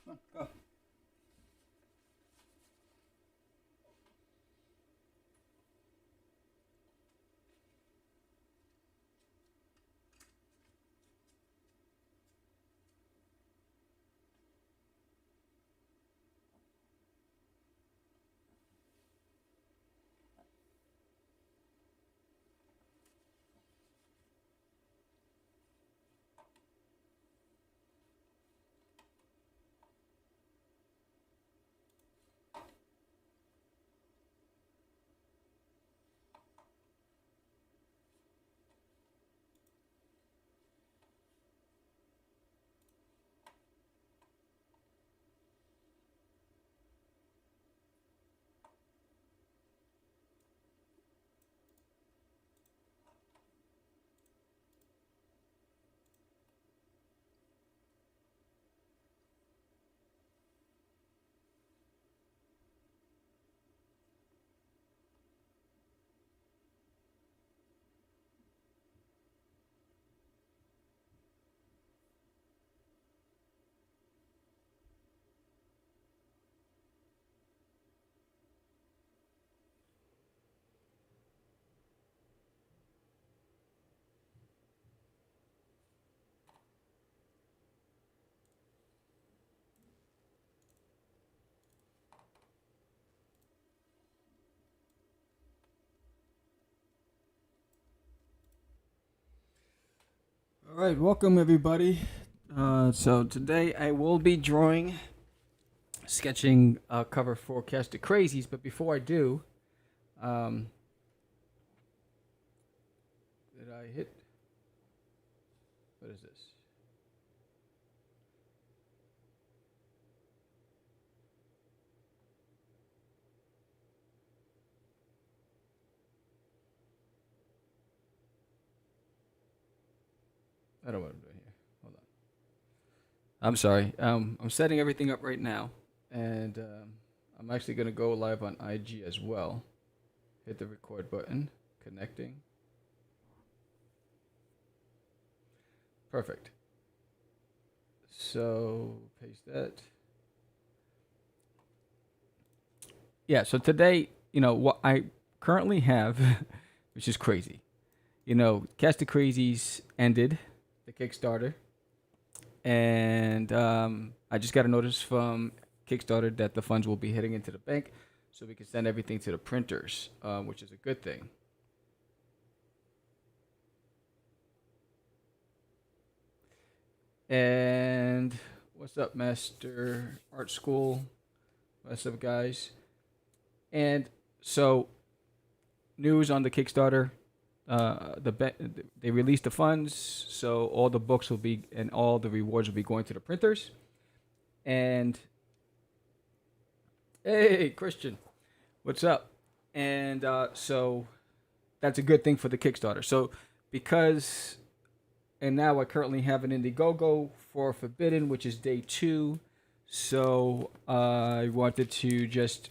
Go. All right, welcome everybody. So today I will be sketching a cover for Catch The Crazees. But before I do, um, did I hit? What is this? I don't know what I'm doing here. Hold on. I'm sorry. I'm setting everything up right now, and I'm actually gonna go live on IG as well. Hit the record button. Connecting. Perfect. So paste that. Yeah. So today, what I currently have, which is crazy. Catch the Crazies ended the Kickstarter, and I just got a notice from Kickstarter that the funds will be heading into the bank, so we can send everything to the printers, which is a good thing. And what's up, Master Art School? What's up, guys? And so, news on the Kickstarter. They released the funds, so all the books will be and all the rewards will be going to the printers. And hey, Christian, what's up? And so that's a good thing for the Kickstarter. So because and now I currently have an Indiegogo for Forbidden, which is day 2. So I wanted to just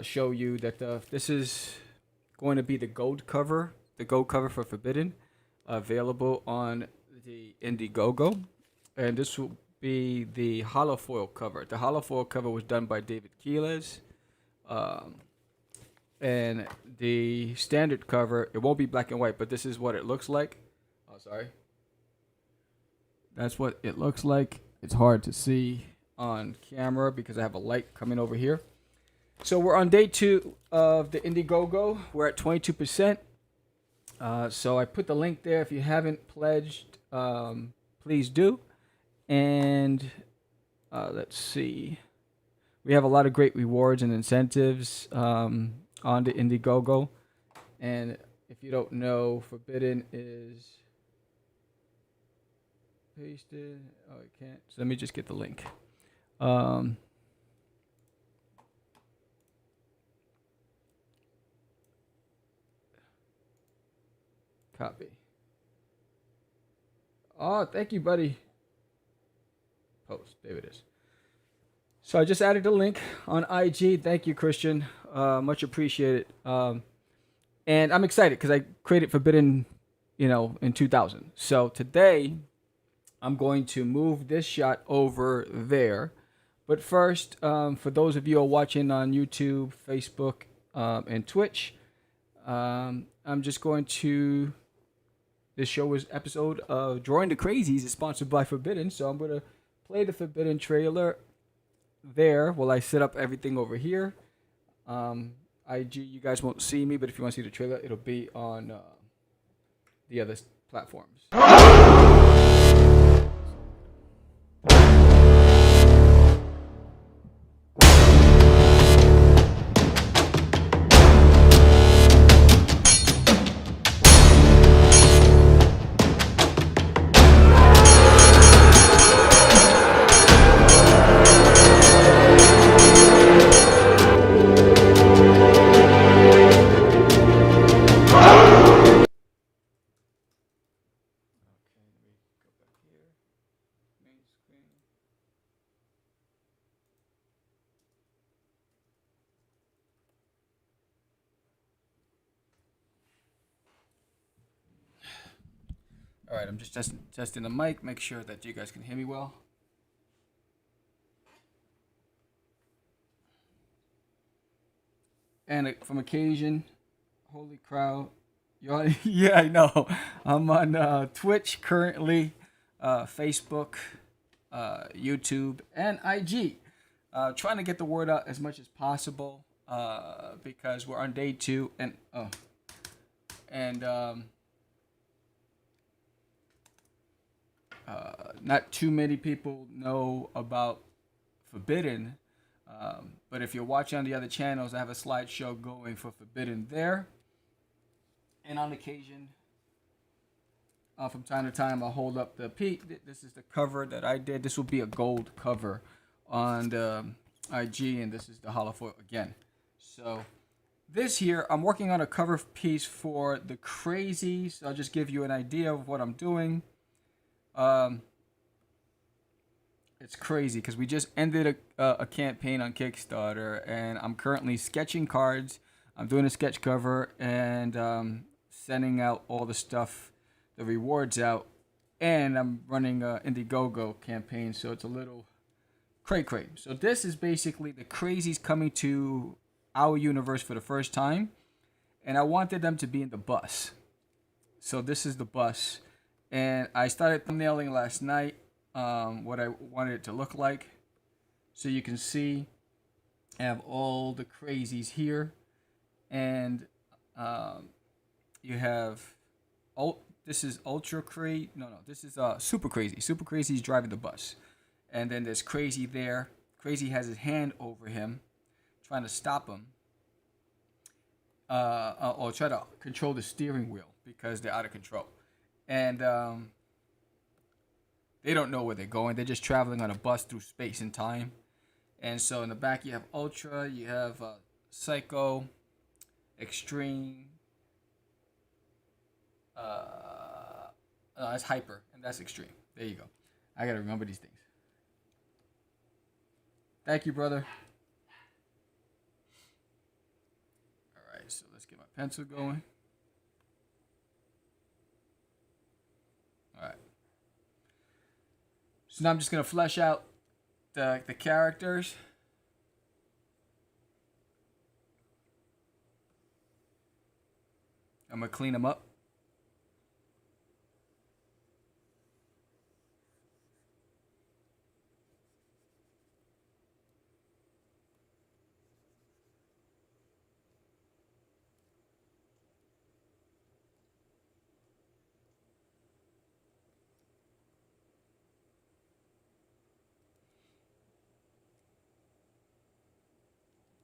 show you that this is going to be the gold cover for Forbidden, available on the Indiegogo, and this will be the holofoil cover. The holofoil cover was done by David Keeles, and the standard cover, it won't be black and white, but this is what it looks like. Oh, sorry. That's what it looks like. It's hard to see on camera because I have a light coming over here. So we're on day 2 of the Indiegogo. We're at 22%. So I put the link there. If you haven't pledged, please do. And let's see. We have a lot of great rewards and incentives on the Indiegogo. And if you don't know, Forbidden is pasted. Oh, I can't. So let me just get the link. Copy. Oh, thank you, buddy. Post. There it is. So I just added the link on IG. Thank you, Christian. Much appreciated. And I'm excited because I created Forbidden, in 2000. So today, I'm going to move this shot over there. But first, for those of you who are watching on YouTube, Facebook, and Twitch, I'm just going to. This show is episode of Drawing the Crazies is sponsored by Forbidden, so I'm gonna play the Forbidden trailer there while I set up everything over here. IG, you guys won't see me, but if you want to see the trailer, it'll be on the other platforms. All right, I'm just testing the mic, make sure that you guys can hear me well. And from occasion, holy crowd, y'all, yeah, I know. I'm on Twitch currently, Facebook, YouTube, and IG. Trying to get the word out as much as possible because we're on day 2, and not too many people know about Forbidden. But if you're watching on the other channels, I have a slideshow going for Forbidden there. And on occasion, from time to time, I'll hold up the peak. This is the cover that I did. This will be a gold cover on the IG, and this is the holofoil again. So this here, I'm working on a cover piece for the Crazies. I'll just give you an idea of what I'm doing. It's crazy because we just ended a campaign on Kickstarter, and I'm currently sketching cards. I'm doing a sketch cover and sending out all the stuff, the rewards out, and I'm running an Indiegogo campaign, so it's a little cray. So this is basically the Crazies coming to our universe for the first time, and I wanted them to be in the bus. So this is the bus, and I started thumbnailing last night. What I wanted it to look like. So you can see I have all the Crazies here. And you have, this is Ultra Crazy. No, this is Super Crazy. Super Crazy is driving the bus. And then there's Crazy there. Crazy has his hand over him, trying to stop him. Or try to control the steering wheel because they're out of control. And they don't know where they're going. They're just traveling on a bus through space and time. And so in the back you have Ultra, you have Psycho, Extreme. That's Hyper, and that's Extreme. There you go. I gotta remember these things. Thank you, brother. All right, so let's get my pencil going. All right. So now I'm just going to flesh out the characters. I'm going to clean them up.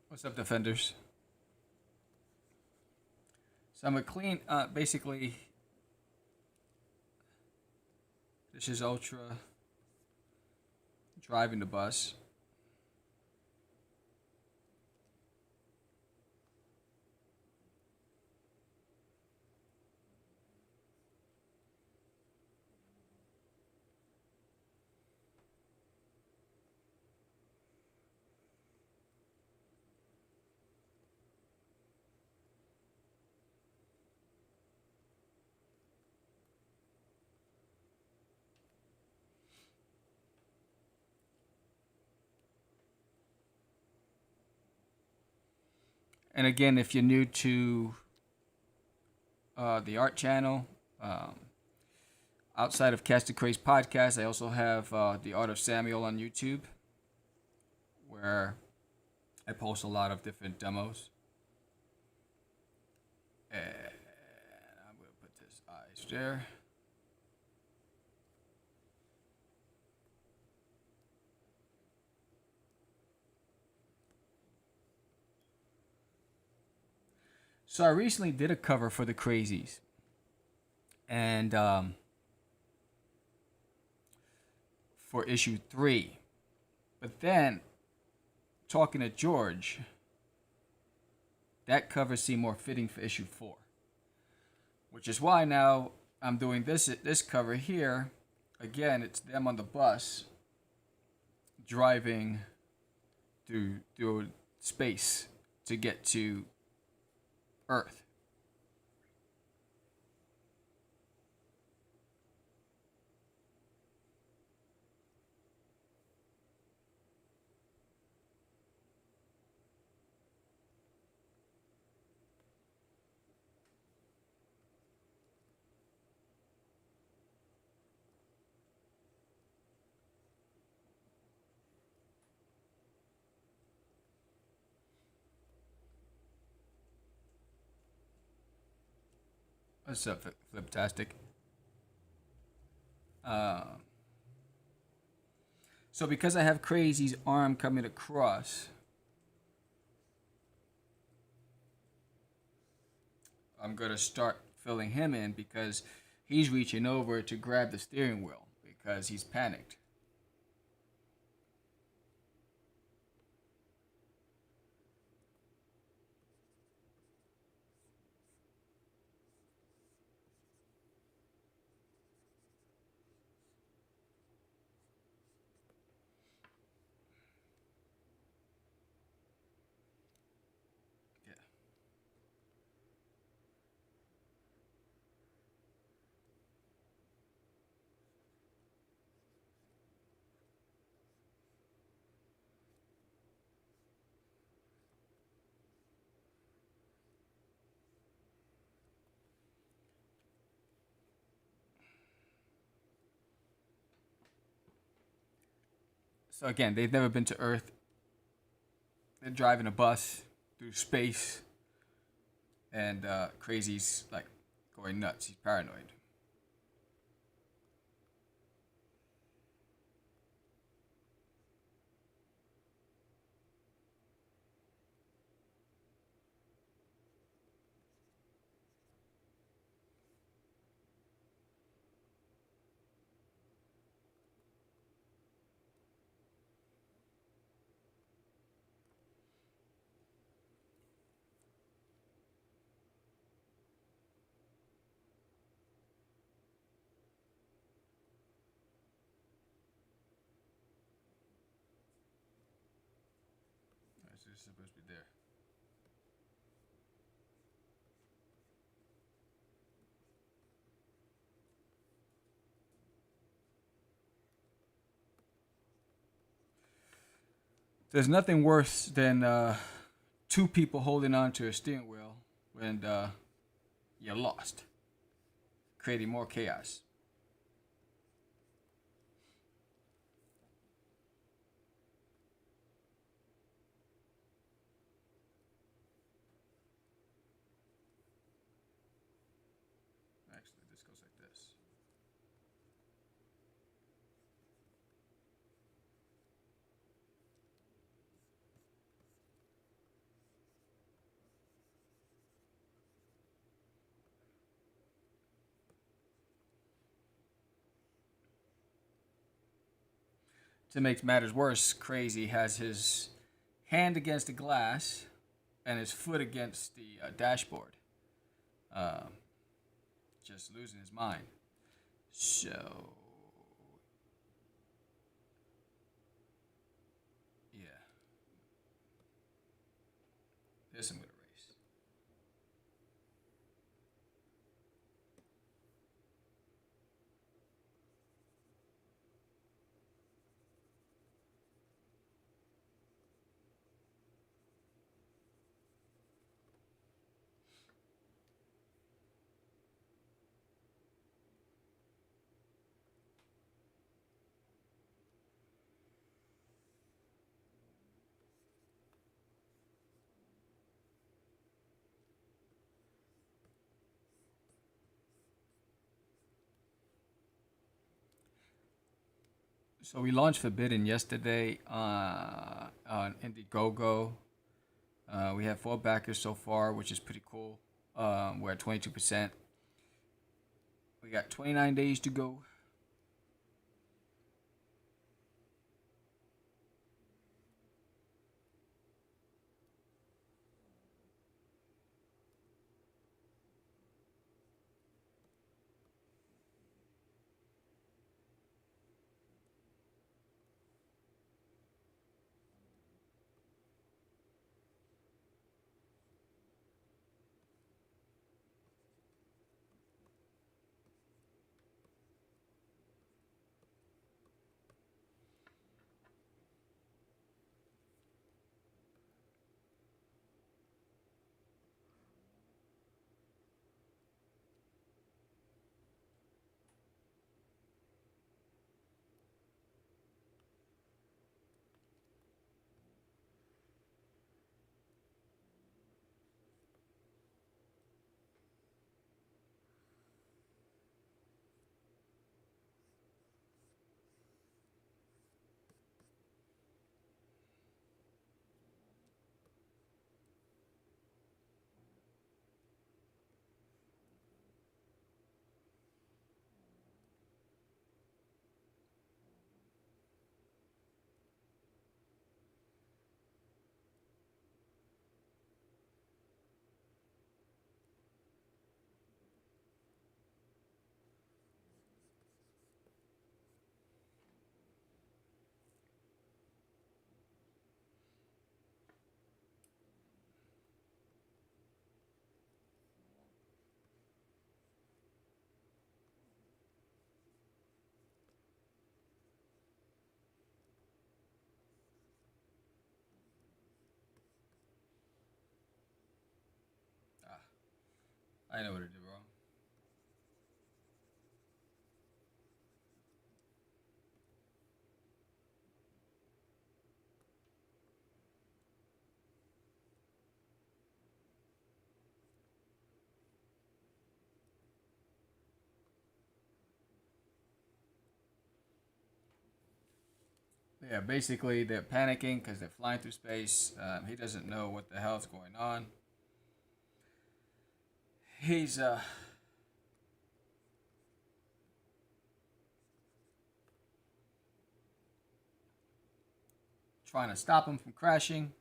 What's up, Defenders? So I'm going to clean, basically, this is Ultra driving the bus. And again, if you're new to the art channel, outside of Catch The Craze podcast, I also have the Art of Samuel on YouTube, where I post a lot of different demos. And I'm gonna put this eyes there. So I recently did a cover for the Crazies, and for issue 3. But then, talking to George, that cover seemed more fitting for issue 4. Which is why now I'm doing this cover here. Again, it's them on the bus driving through space to get to Earth. What's up, Fliptastic? Uh, so because I have Crazy's arm coming across, I'm gonna start filling him in because he's reaching over to grab the steering wheel because he's panicked. Yeah. So again, they've never been to Earth. They're driving a bus through space, and Crazy's like going nuts. He's paranoid. So this is supposed to be there. There's nothing worse than two people holding on to a steering wheel when you're lost, creating more chaos. Actually, this goes like this. To make matters worse, Crazy has his hand against the glass and his foot against the dashboard, uh, just losing his mind. So, yeah, this I'm gonna erase. So we launched Forbidden yesterday on Indiegogo. We have 4 backers so far, which is pretty cool. We're at 22%. We got 29 days to go. Ah, I know what I did wrong. Yeah, basically they're panicking because they're flying through space. He doesn't know what the hell's going on. He's trying to stop him from crashing.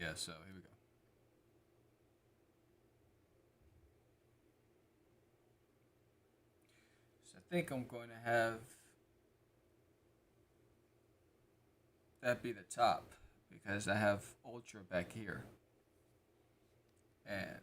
Yeah, so here we go. So I think I'm going to have that be the top because I have Ultra back here. And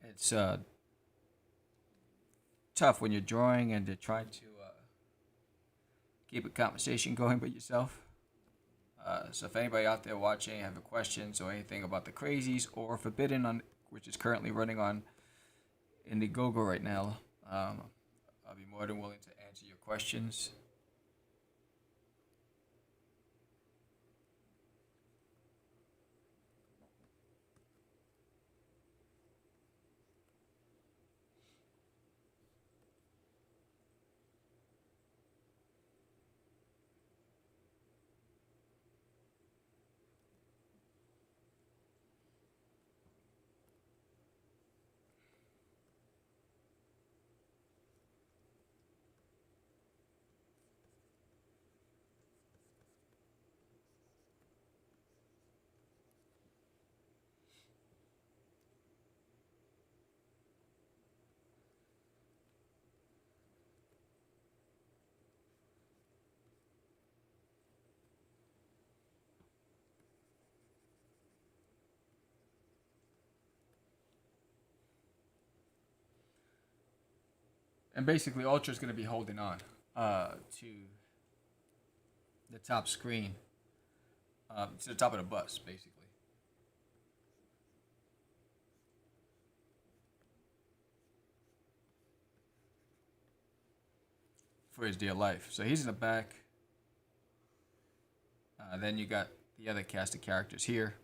it's tough when you're drawing and you're trying to keep a conversation going with yourself. So if anybody out there watching have questions or anything about the Crazies or Forbidden, on which is currently running on Indiegogo right now, I'll be more than willing to answer your questions. And basically, Ultra's going to be holding on to the top screen, to the top of the bus, basically. For his dear life. So he's in the back. Then you got the other cast of characters here.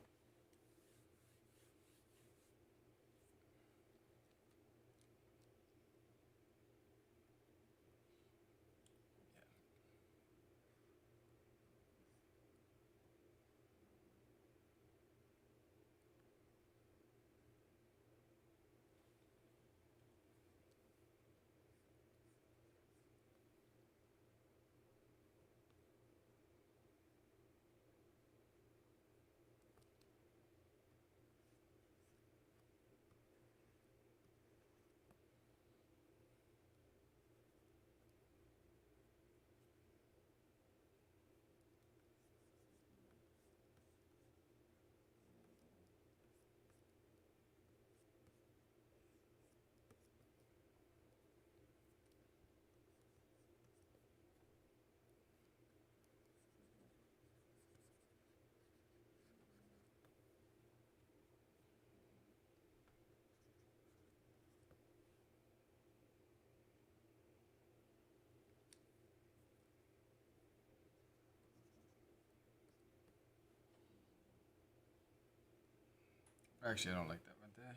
Actually, I don't like that right there.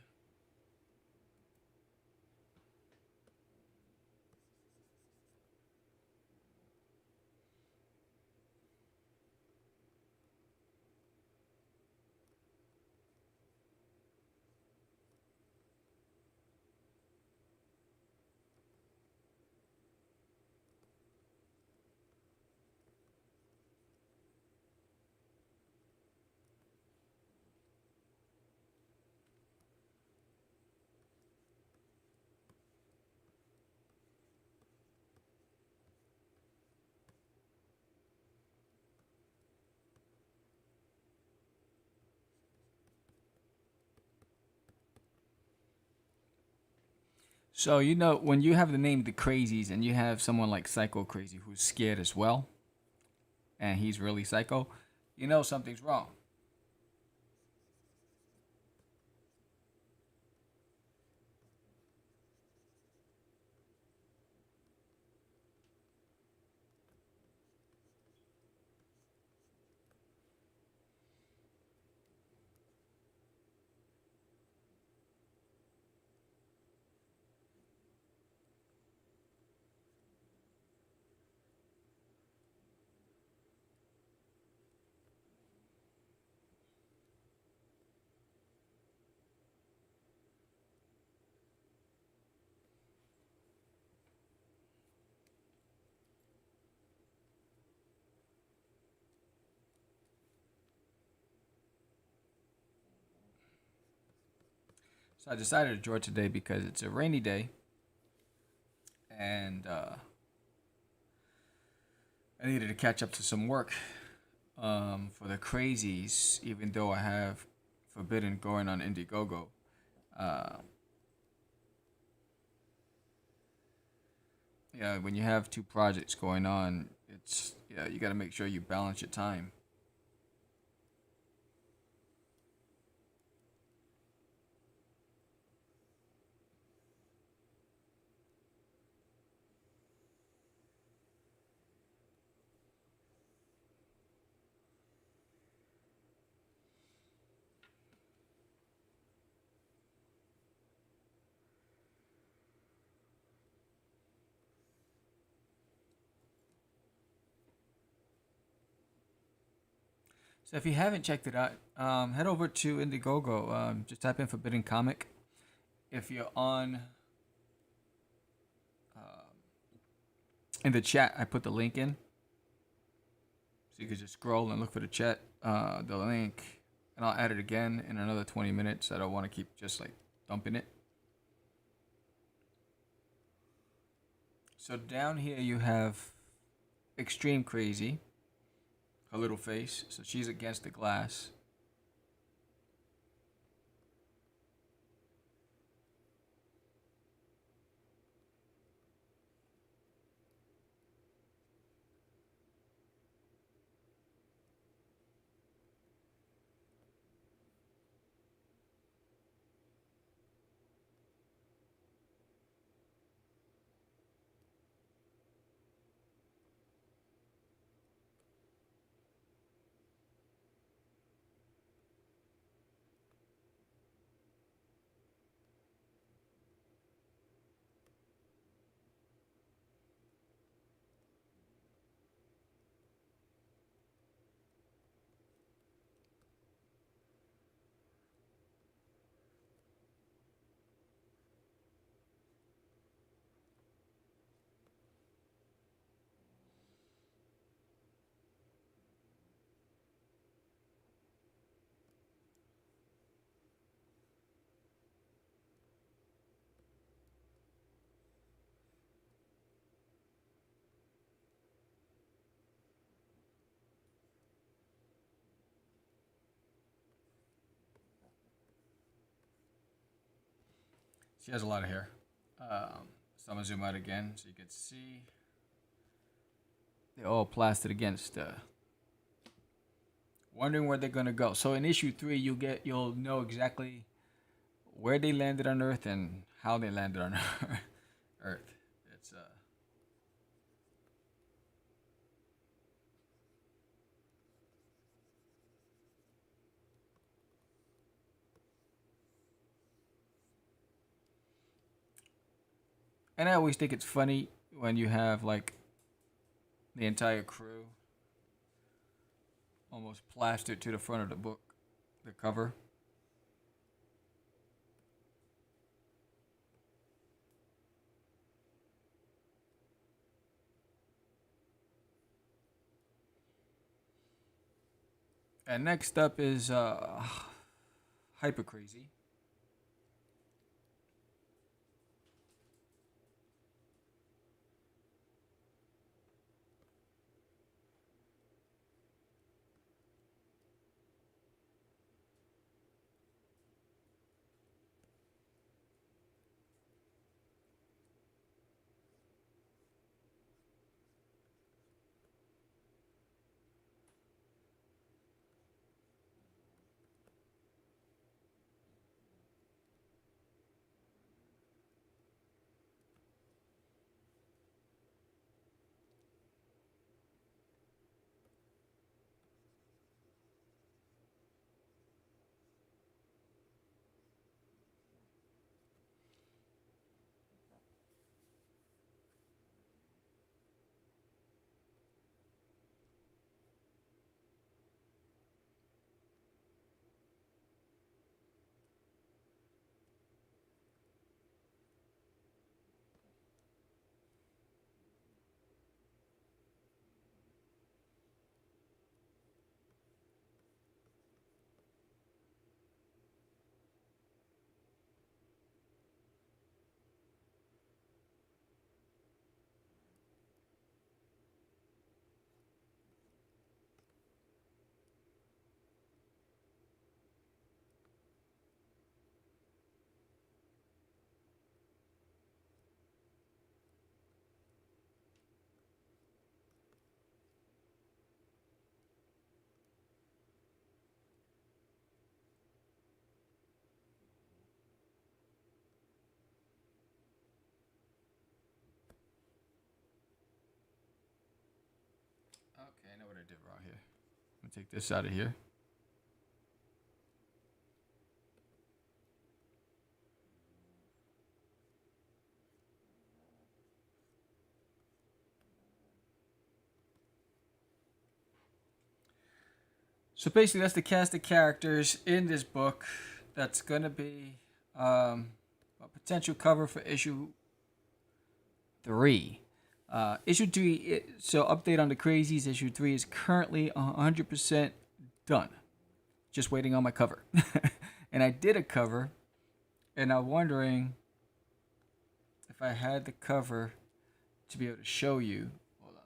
So when you have the name the Crazies and you have someone like Psycho Crazy who's scared as well, and he's really psycho, something's wrong. So I decided to draw today because it's a rainy day, and I needed to catch up to some work for the Crazies, even though I have Forbidden going on Indiegogo. Uh, yeah, when you have two projects going on, you got to make sure you balance your time. So if you haven't checked it out, head over to Indiegogo. Just type in Forbidden Comic. If you're on in the chat, I put the link in, so you can just scroll and look for the link, and I'll add it again in another 20 minutes. I don't want to keep just like dumping it. So down here you have Extreme Crazy, her little face. So she's against the glass. She has a lot of hair. So I'm gonna zoom out again so you can see. They're all plastered against. Wondering where they're gonna go. So in issue 3, you'll know exactly where they landed on Earth and how they landed on Earth. It's And I always think it's funny when you have like the entire crew almost plastered to the front of the book, the cover. And next up is Hyper Crazy. Okay, I know what I did wrong here. I'm gonna take this out of here. So basically, that's the cast of characters in this book. That's gonna be a potential cover for issue 3. Issue 3. So update on the Crazies. Issue 3 is currently 100% done. Just waiting on my cover. And I did a cover, and I'm wondering if I had the cover to be able to show you. Hold on.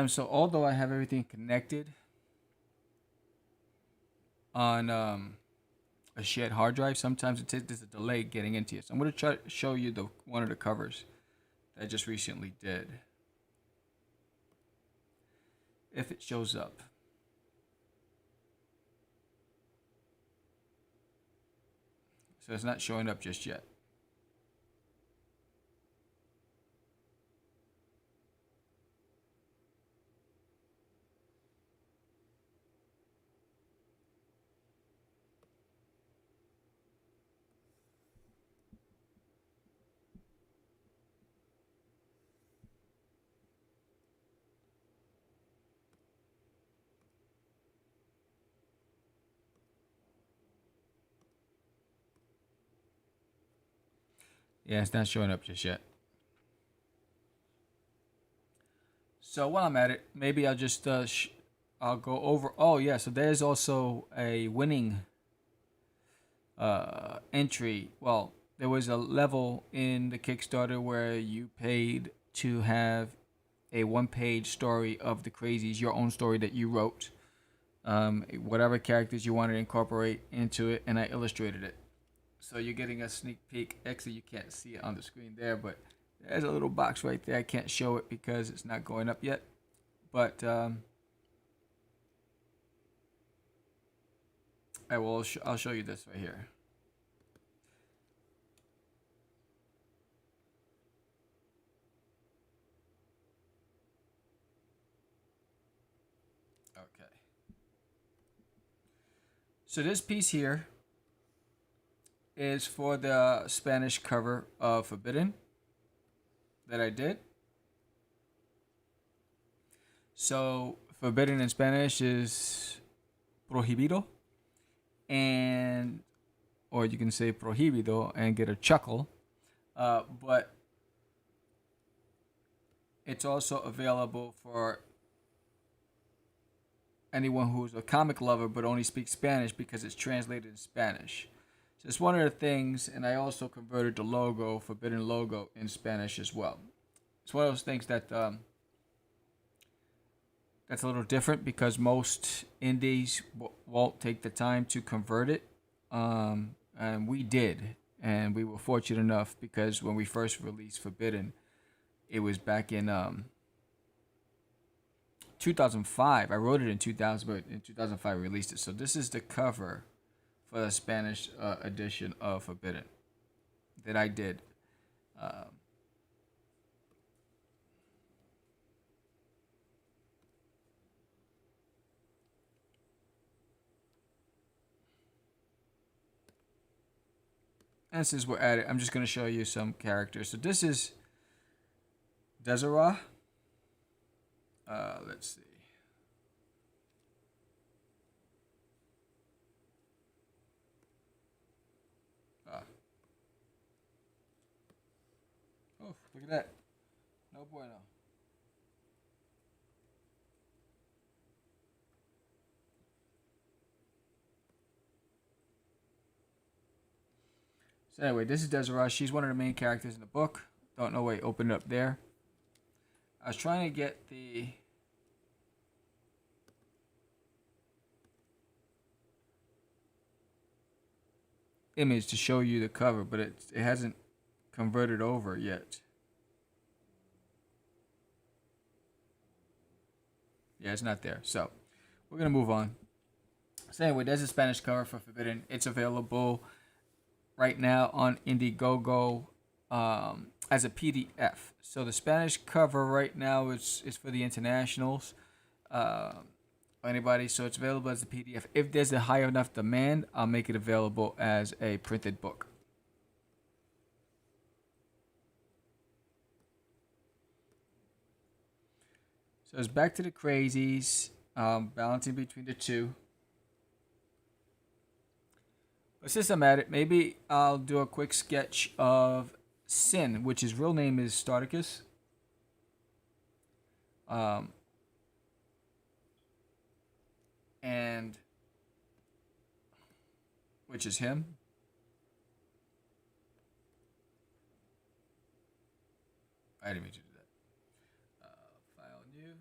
So although I have everything connected on a shared hard drive, sometimes there's a delay getting into it. So I'm gonna try to show you the one of the covers that I just recently did. If it shows up. So it's not showing up just yet. Yeah, it's not showing up just yet. So while I'm at it, maybe I'll just I'll go over. Oh yeah, so there's also a winning entry. Well, there was a level in the Kickstarter where you paid to have a one-page story of the Crazies, your own story that you wrote, whatever characters you wanted to incorporate into it, and I illustrated it. So you're getting a sneak peek. Actually, you can't see it on the screen there, but there's a little box right there. I can't show it because it's not going up yet. But I will. I'll show you this right here. Okay. So this piece here is for the Spanish cover of Forbidden that I did. So Forbidden in Spanish is Prohibido, and or you can say Prohibido and get a chuckle. But it's also available for anyone who's a comic lover but only speaks Spanish because it's translated in Spanish. So it's one of the things, and I also converted the logo, Forbidden logo, in Spanish as well. It's one of those things that that's a little different because most indies won't take the time to convert it, and we did, and we were fortunate enough because when we first released Forbidden, it was back in 2005. I wrote it in 2000, but in 2005 I released it. So this is the cover for the Spanish edition of Forbidden that I did. And since we're at it, I'm just going to show you some characters. So this is Desiree. Let's see. Oh, look at that. No bueno. So anyway, this is Desiree. She's one of the main characters in the book. Don't know why it opened up there. I was trying to get the image to show you the cover, but it hasn't converted over yet. Yeah, it's not there. So we're gonna move on. So anyway, there's a Spanish cover for Forbidden. It's available right now on Indiegogo as a PDF. So the Spanish cover right now is for the internationals. Anybody, so it's available as a PDF. If there's a high enough demand, I'll make it available as a printed book. So it's back to the Crazies, balancing between the two. But since I'm at it, maybe I'll do a quick sketch of Sin, which his real name is Starticus. And which is him. I didn't mean to do that. File new.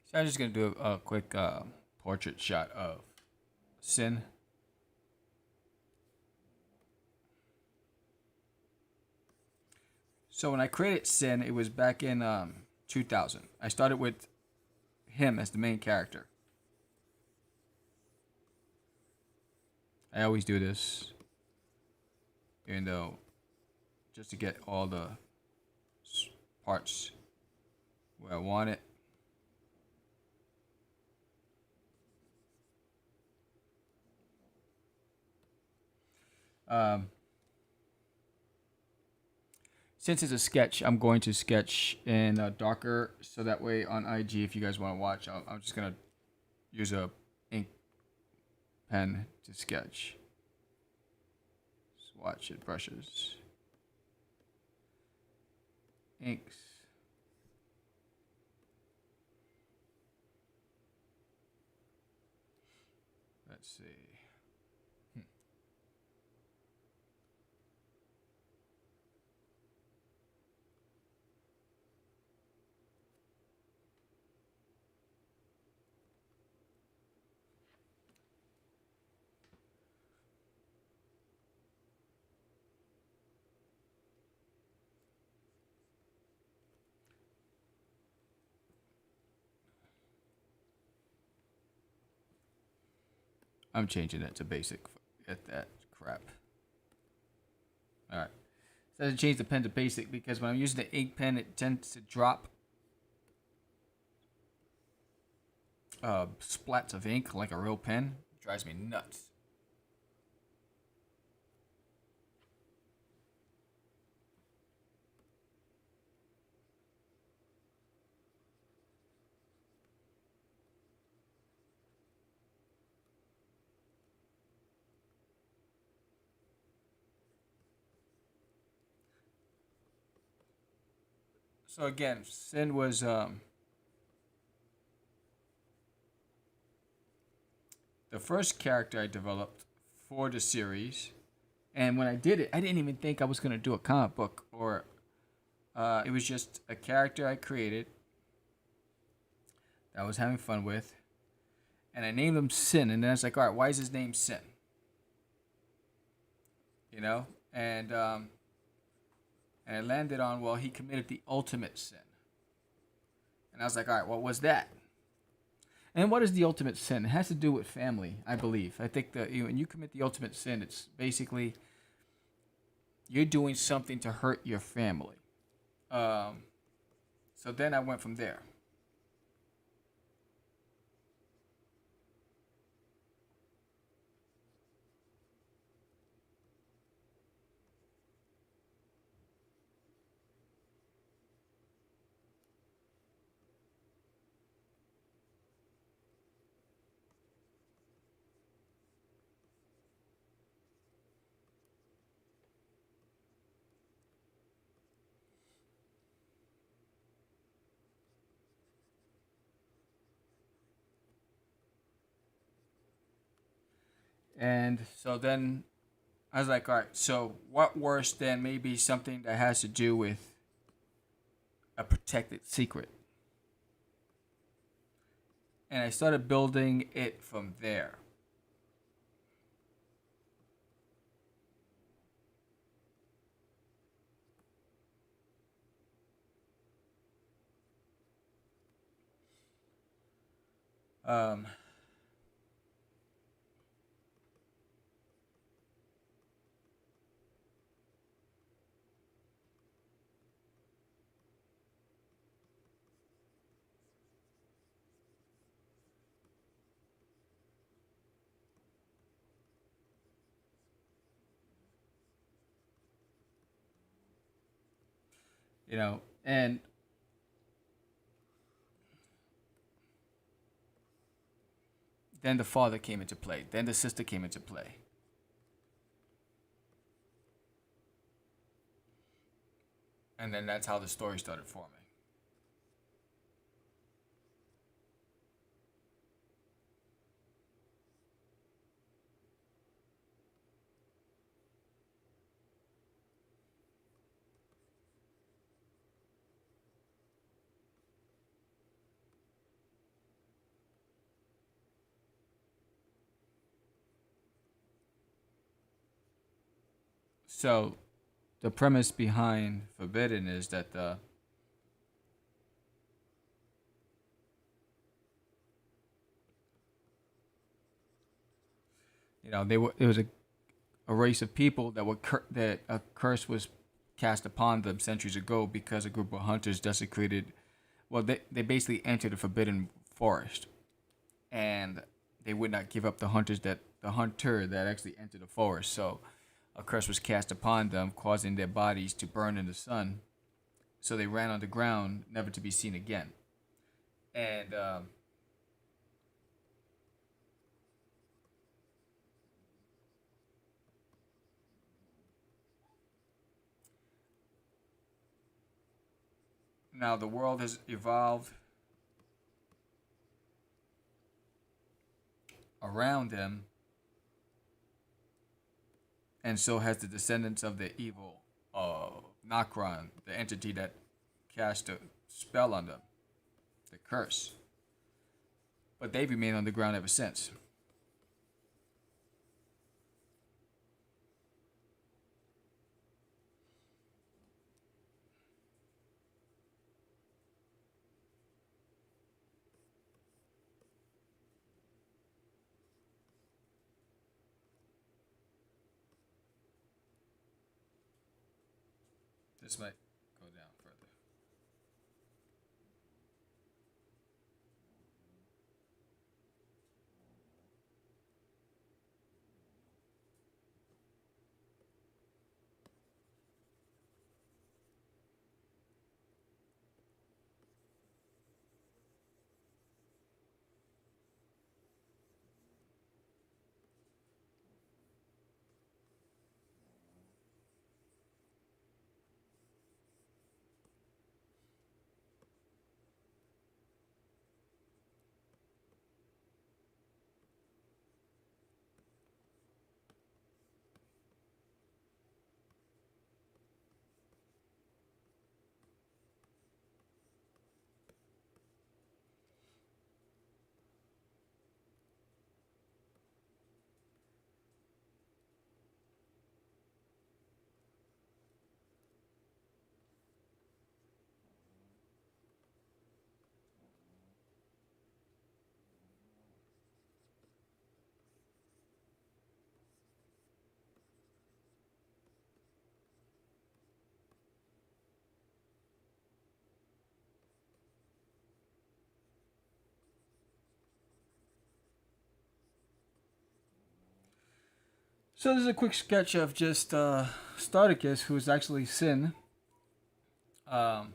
So I'm just gonna do a quick portrait shot of Sin. So when I created Sin, it was back in 2000. I started with him as the main character. I always do this, even though just to get all the parts where I want it. Um, since it's a sketch, I'm going to sketch in darker, so that way on IG, if you guys want to watch, I'm just gonna use a ink pen to sketch. Just watch it, brushes, inks. Let's see. I'm changing it to basic. Get that crap. All right. So I change the pen to basic because when I'm using the ink pen, it tends to drop splats of ink like a real pen. It drives me nuts. So again, Sin was the first character I developed for the series, and when I did it, I didn't even think I was gonna do a comic book, or it was just a character I created that I was having fun with, and I named him Sin, and then I was like, all right, why is his name Sin? You know, and I landed on, well, he committed the ultimate sin, and I was like, all right, what was that? And what is the ultimate sin? It has to do with family, I believe. I think that when you commit the ultimate sin, it's basically you're doing something to hurt your family. Um, so then I went from there. And so then I was like, all right, so what worse than maybe something that has to do with a protected secret? And I started building it from there. Um, and then the father came into play. Then the sister came into play. And then that's how the story started forming. So the premise behind Forbidden is that they were it was a race of people that were that a curse was cast upon them centuries ago because a group of hunters desecrated. Well, they basically entered a forbidden forest, and they would not give up the hunter that actually entered the forest. So a curse was cast upon them, causing their bodies to burn in the sun. So they ran on the ground, never to be seen again. And now the world has evolved around them, and so has the descendants of the evil Nokron, the entity that cast a spell on them, the curse. But they've remained on the ground ever since. This might go down further. So this is a quick sketch of just Starticus, who is actually Sin. Um,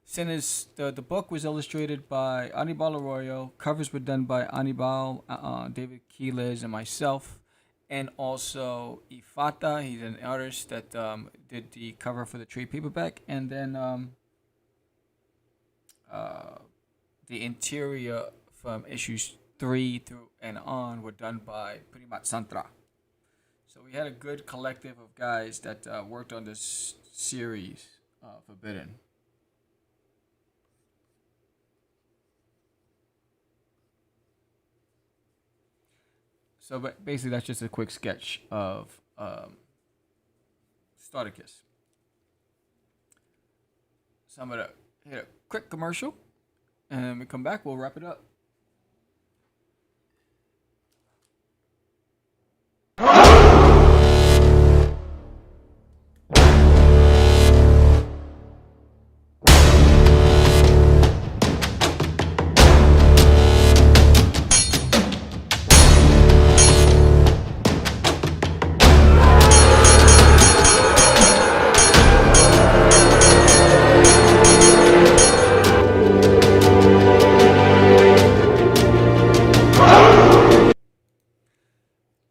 Sin is the book was illustrated by Anibal Arroyo. Covers were done by Anibal, David Quiles, and myself, and also Ifata. He's an artist that did the cover for the trade paperback, and then the interior from issues 3 through and on were done by Primat Santra. So we had a good collective of guys that worked on this series, Forbidden. So basically, that's just a quick sketch of Starticus. So I'm going to hit a quick commercial, and when we come back, we'll wrap it up.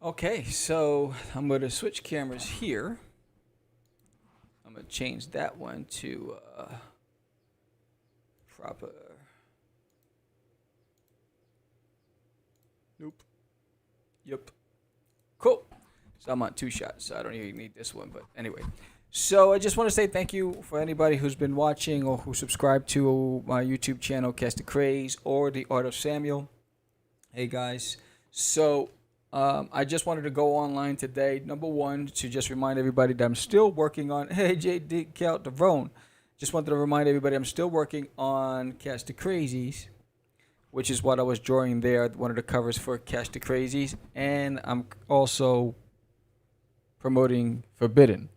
Okay, so I'm going to switch cameras here. I'm going to change that one to proper. Nope. Yep. Cool. So I'm on 2 shots, so I don't even need this one. But anyway, so I just want to say thank you for anybody who's been watching or who subscribed to my YouTube channel, Catch The Craze, or The Art of Samuel. Hey, guys. So I just wanted to go online today, number one, to just remind everybody that I'm still working on, hey, J.D. Cal Devone. Just wanted to remind everybody I'm still working on Catch The Crazees, which is what I was drawing there, one of the covers for Catch The Crazees. And I'm also promoting Forbidden.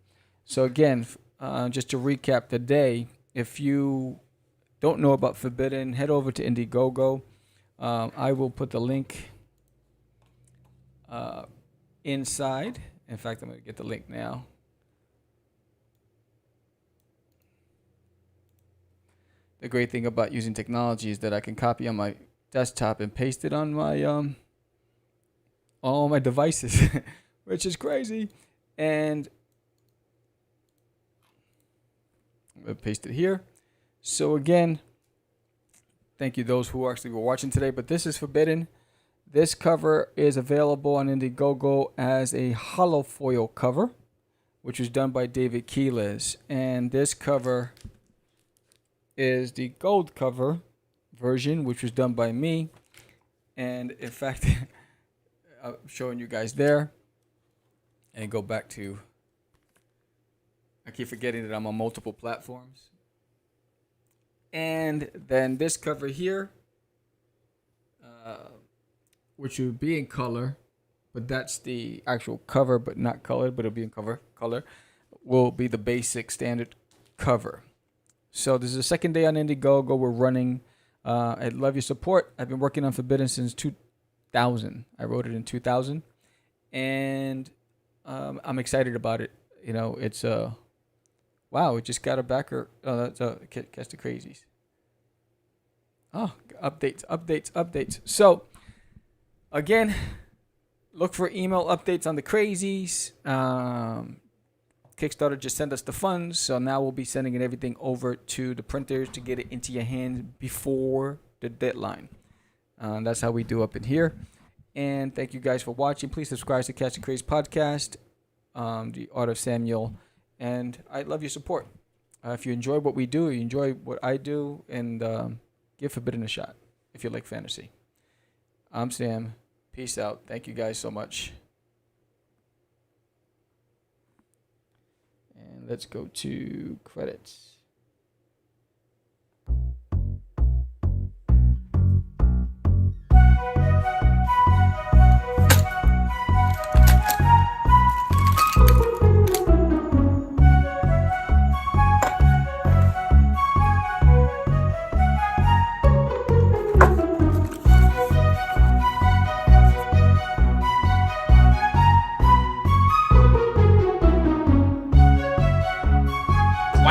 So again, just to recap the day, if you don't know about Forbidden, head over to Indiegogo. I will put the link inside. In fact, I'm going to get the link now. The great thing about using technology is that I can copy on my desktop and paste it on my all my devices, which is crazy. And I'm going to paste it here. So again, thank you those who actually were watching today. But this is Forbidden. This cover is available on Indiegogo as a hollow foil cover, which was done by David Keeles. And this cover is the gold cover version, which was done by me. And in fact, I'm showing you guys there. And go back to, I keep forgetting that I'm on multiple platforms. And then this cover here, which would be in color, but that's the actual cover, but not colored, but it'll be in color, will be the basic standard cover. So this is the second day on Indiegogo. We're running. I love your support. I've been working on Forbidden since 2000. I wrote it in 2000, and I'm excited about it. You know, it's wow. It just got a backer. That's Catch the Crazees. Oh, updates. So again, look for email updates on the Crazees. Kickstarter just sent us the funds, so now we'll be sending everything over to the printers to get it into your hands before the deadline. That's how we do up in here. And thank you guys for watching. Please subscribe to Catch the Craze podcast, the Art of Samuel, and I love your support. If you enjoy what we do, you enjoy what I do, and give Forbidden a shot if you like fantasy. I'm Sam. Peace out. Thank you guys so much. And let's go to credits.